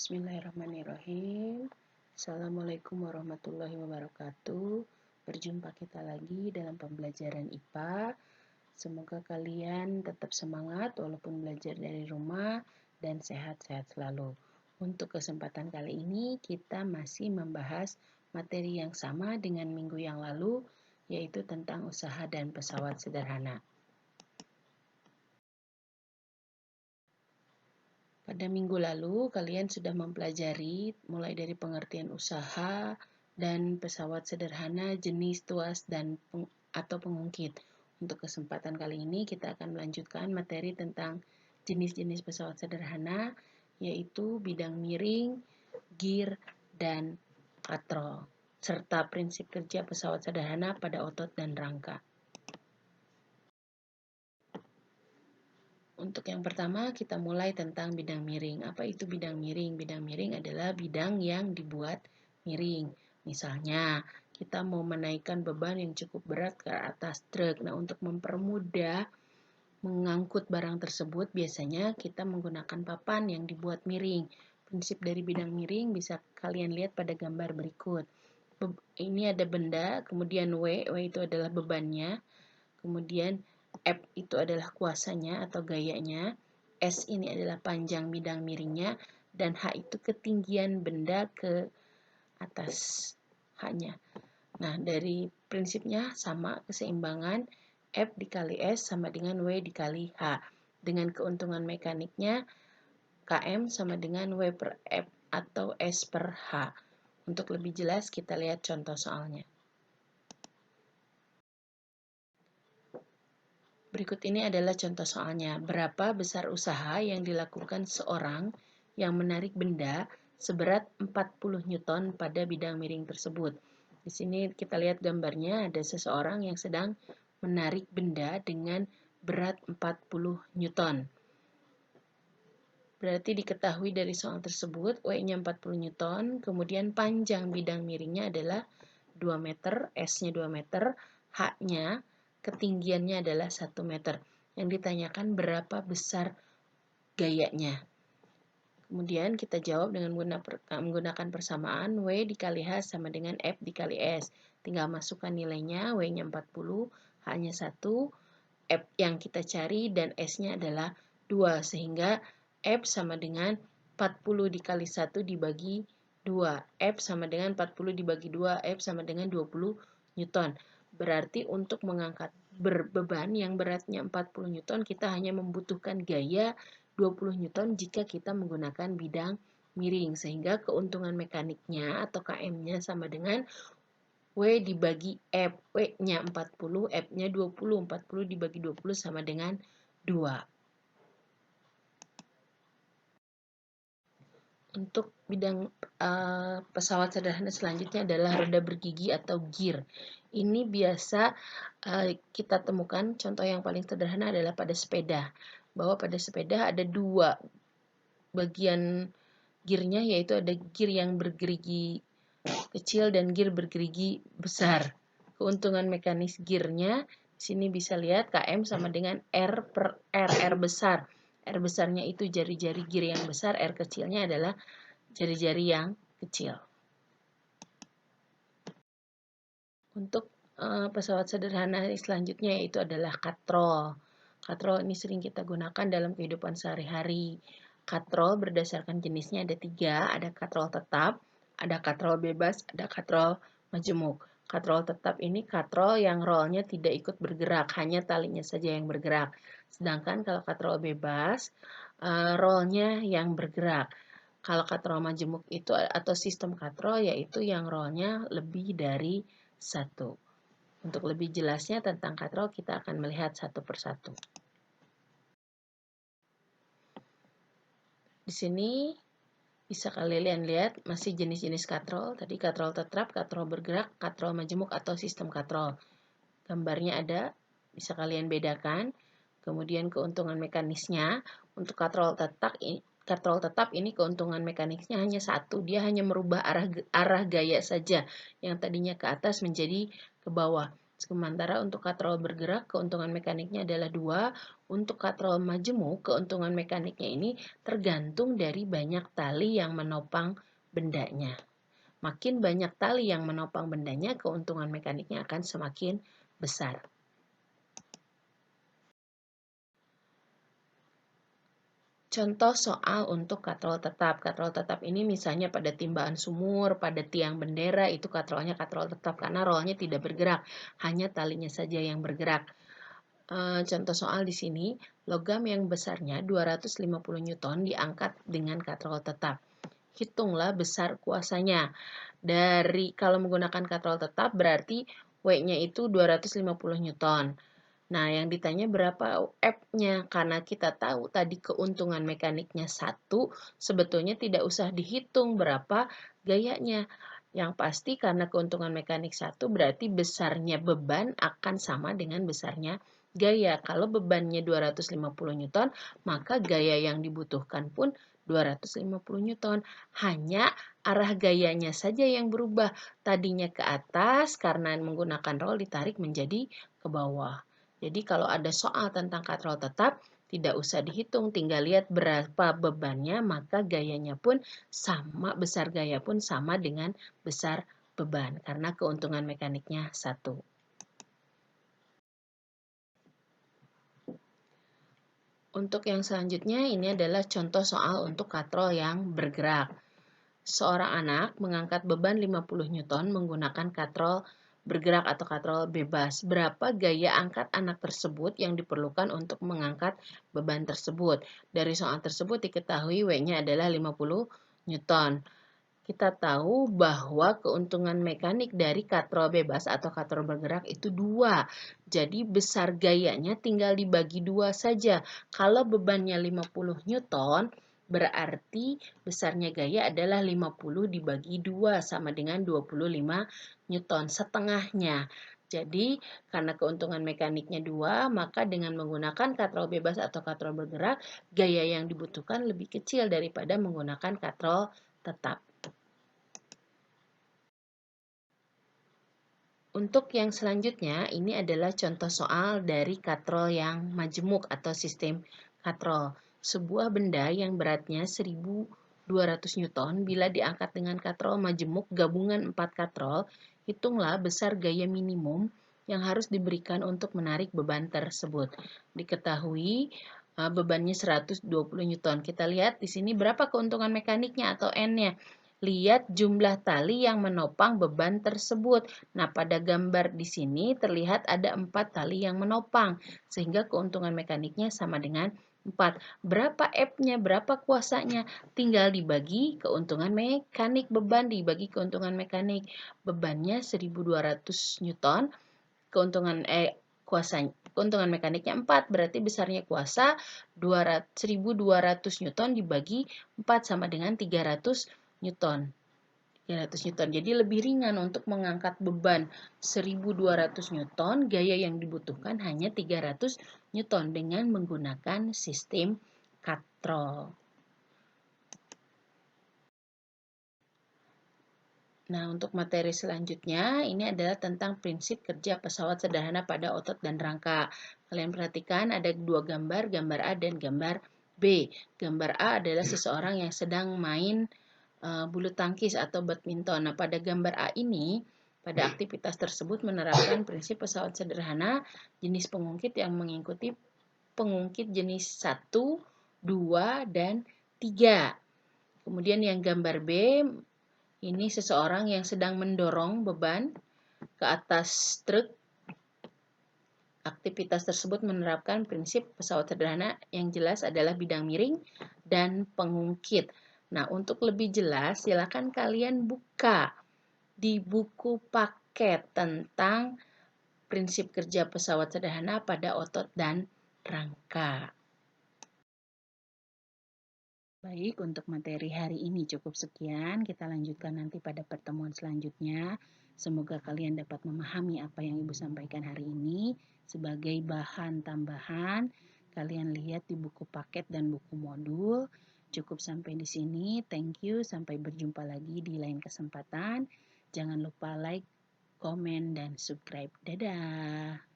Bismillahirrahmanirrahim. Assalamualaikum warahmatullahi wabarakatuh. Berjumpa kita lagi dalam pembelajaran IPA. Semoga kalian tetap semangat walaupun belajar dari rumah dan sehat-sehat selalu. Untuk kesempatan kali ini kita masih membahas materi yang sama dengan minggu yang lalu, yaitu tentang usaha dan pesawat sederhana. Pada minggu lalu, kalian sudah mempelajari mulai dari pengertian usaha dan pesawat sederhana jenis tuas dan atau pengungkit. Untuk kesempatan kali ini, kita akan melanjutkan materi tentang jenis-jenis pesawat sederhana, yaitu bidang miring, gear, dan katrol, serta prinsip kerja pesawat sederhana pada otot dan rangka. Untuk yang pertama, kita mulai tentang bidang miring. Apa itu bidang miring? Bidang miring adalah bidang yang dibuat miring. Misalnya, kita mau menaikkan beban yang cukup berat ke atas truk. Nah, untuk mempermudah mengangkut barang tersebut, biasanya kita menggunakan papan yang dibuat miring. Prinsip dari bidang miring bisa kalian lihat pada gambar berikut. Ini ada benda, kemudian W itu adalah bebannya, kemudian F itu adalah kuasanya atau gayanya, S ini adalah panjang bidang miringnya, dan H itu ketinggian benda ke atas H-nya. Nah, dari prinsipnya sama, keseimbangan F dikali S sama dengan W dikali H. Dengan keuntungan mekaniknya, Km sama dengan W per F atau S per H. Untuk lebih jelas, kita lihat contoh soalnya. Berikut ini adalah contoh soalnya. Berapa besar usaha yang dilakukan seorang yang menarik benda seberat 40 Newton pada bidang miring tersebut. Di sini kita lihat gambarnya, ada seseorang yang sedang menarik benda dengan berat 40 Newton. Berarti diketahui dari soal tersebut, W-nya 40 Newton, kemudian panjang bidang miringnya adalah 2 meter, S-nya 2 meter, H-nya ketinggiannya adalah 1 meter. Yang ditanyakan berapa besar gayanya. Kemudian kita jawab dengan menggunakan persamaan W dikali H sama dengan F dikali S. Tinggal masukkan nilainya, W-nya 40, H-nya 1, F yang kita cari dan S-nya adalah 2. Sehingga F sama dengan 40 dikali 1 dibagi 2. F sama dengan 40 dibagi 2, F sama dengan 20 Newton. Berarti untuk mengangkat beban yang beratnya 40 Newton, kita hanya membutuhkan gaya 20 Newton jika kita menggunakan bidang miring. Sehingga keuntungan mekaniknya atau Km-nya sama dengan W dibagi F. W-nya 40, F-nya 20. 40 dibagi 20 sama dengan 2. Untuk bidang pesawat sederhana selanjutnya adalah roda bergigi atau gear. Ini biasa kita temukan, contoh yang paling sederhana adalah pada sepeda. Bahwa pada sepeda ada dua bagian gearnya, yaitu ada gear yang bergerigi kecil dan gear bergerigi besar. Keuntungan mekanis gearnya, di sini bisa lihat Km sama dengan R per R. R besar. R besarnya itu jari-jari gear yang besar, R kecilnya adalah jari-jari yang kecil. Untuk pesawat sederhana selanjutnya yaitu adalah katrol. Katrol ini sering kita gunakan dalam kehidupan sehari-hari. Katrol berdasarkan jenisnya ada 3, ada katrol tetap, ada katrol bebas, ada katrol majemuk. Katrol tetap ini katrol yang rollnya tidak ikut bergerak, hanya talinya saja yang bergerak. Sedangkan kalau katrol bebas, rollnya yang bergerak. Kalau katrol majemuk itu atau sistem katrol yaitu yang rollnya lebih dari 1. Untuk lebih jelasnya tentang katrol kita akan melihat satu persatu. Di sini bisa kalian lihat masih jenis-jenis katrol. Tadi katrol tetap, katrol bergerak, katrol majemuk atau sistem katrol. Gambarnya ada, bisa kalian bedakan. Kemudian keuntungan mekanisnya untuk katrol tetap ini keuntungan mekanisnya hanya satu, dia hanya merubah arah gaya saja, yang tadinya ke atas menjadi ke bawah. Sementara untuk katrol bergerak, keuntungan mekaniknya adalah 2. Untuk katrol majemuk, keuntungan mekaniknya ini tergantung dari banyak tali yang menopang bendanya. Makin banyak tali yang menopang bendanya, keuntungan mekaniknya akan semakin besar. Contoh soal untuk katrol tetap. Katrol tetap ini misalnya pada timbaan sumur, pada tiang bendera, itu katrolnya katrol tetap karena rollnya tidak bergerak, hanya talinya saja yang bergerak. Contoh soal di sini, logam yang besarnya 250 Newton diangkat dengan katrol tetap. Hitunglah besar kuasanya. Kalau menggunakan katrol tetap berarti W-nya itu 250 Newton. Nah, yang ditanya berapa F-nya? Karena kita tahu tadi keuntungan mekaniknya 1, sebetulnya tidak usah dihitung berapa gayanya. Yang pasti karena keuntungan mekanik 1 berarti besarnya beban akan sama dengan besarnya gaya. Kalau bebannya 250 Newton, maka gaya yang dibutuhkan pun 250 Newton. Hanya arah gayanya saja yang berubah. Tadinya ke atas karena menggunakan roll ditarik menjadi ke bawah. Jadi kalau ada soal tentang katrol tetap, tidak usah dihitung, tinggal lihat berapa bebannya, maka gayanya pun sama, besar gaya pun sama dengan besar beban, karena keuntungan mekaniknya 1. Untuk yang selanjutnya, ini adalah contoh soal untuk katrol yang bergerak. Seorang anak mengangkat beban 50 Newton menggunakan katrol bergerak atau katrol bebas. Berapa gaya angkat anak tersebut yang diperlukan untuk mengangkat beban tersebut? Dari soal tersebut diketahui W-nya adalah 50 Newton. Kita tahu bahwa keuntungan mekanik dari katrol bebas atau katrol bergerak itu 2. Jadi besar gayanya tinggal dibagi 2 saja. Kalau bebannya 50 Newton, berarti besarnya gaya adalah 50 dibagi 2 sama dengan 25 Newton, setengahnya. Jadi, karena keuntungan mekaniknya 2, maka dengan menggunakan katrol bebas atau katrol bergerak, gaya yang dibutuhkan lebih kecil daripada menggunakan katrol tetap. Untuk yang selanjutnya, ini adalah contoh soal dari katrol yang majemuk atau sistem katrol. Sebuah benda yang beratnya 1200 Newton bila diangkat dengan katrol majemuk gabungan 4 katrol, hitunglah besar gaya minimum yang harus diberikan untuk menarik beban tersebut. Diketahui bebannya 120 Newton. Kita lihat di sini berapa keuntungan mekaniknya atau N-nya. Lihat jumlah tali yang menopang beban tersebut. Nah, pada gambar di sini terlihat ada 4 tali yang menopang, sehingga keuntungan mekaniknya sama dengan 4. Berapa F-nya, berapa kuasanya? Tinggal dibagi keuntungan mekanik, beban dibagi keuntungan mekanik. Bebannya 1200 Newton, keuntungan mekaniknya 4, berarti besarnya kuasa 1200 Newton dibagi 4 sama dengan 300 Newton. 300 Newton. Jadi lebih ringan untuk mengangkat beban 1200 Newton, gaya yang dibutuhkan hanya 300 Newton dengan menggunakan sistem katrol. Nah, untuk materi selanjutnya, ini adalah tentang prinsip kerja pesawat sederhana pada otot dan rangka. Kalian perhatikan ada 2 gambar, gambar A dan gambar B. Gambar A adalah seseorang yang sedang main bulu tangkis atau badminton. Nah, pada gambar A ini, pada aktivitas tersebut menerapkan prinsip pesawat sederhana jenis pengungkit yang mengikuti pengungkit jenis 1, 2, dan 3. Kemudian yang gambar B, ini seseorang yang sedang mendorong beban ke atas truk. Aktivitas tersebut menerapkan prinsip pesawat sederhana yang jelas adalah bidang miring dan pengungkit. Nah, untuk lebih jelas, silakan kalian buka di buku paket tentang prinsip kerja pesawat sederhana pada otot dan rangka. Baik, untuk materi hari ini cukup sekian. Kita lanjutkan nanti pada pertemuan selanjutnya. Semoga kalian dapat memahami apa yang Ibu sampaikan hari ini. Sebagai bahan tambahan, kalian lihat di buku paket dan buku modul. Cukup sampai di sini. Thank you. Sampai berjumpa lagi di lain kesempatan. Jangan lupa like, komen, dan subscribe. Dadah!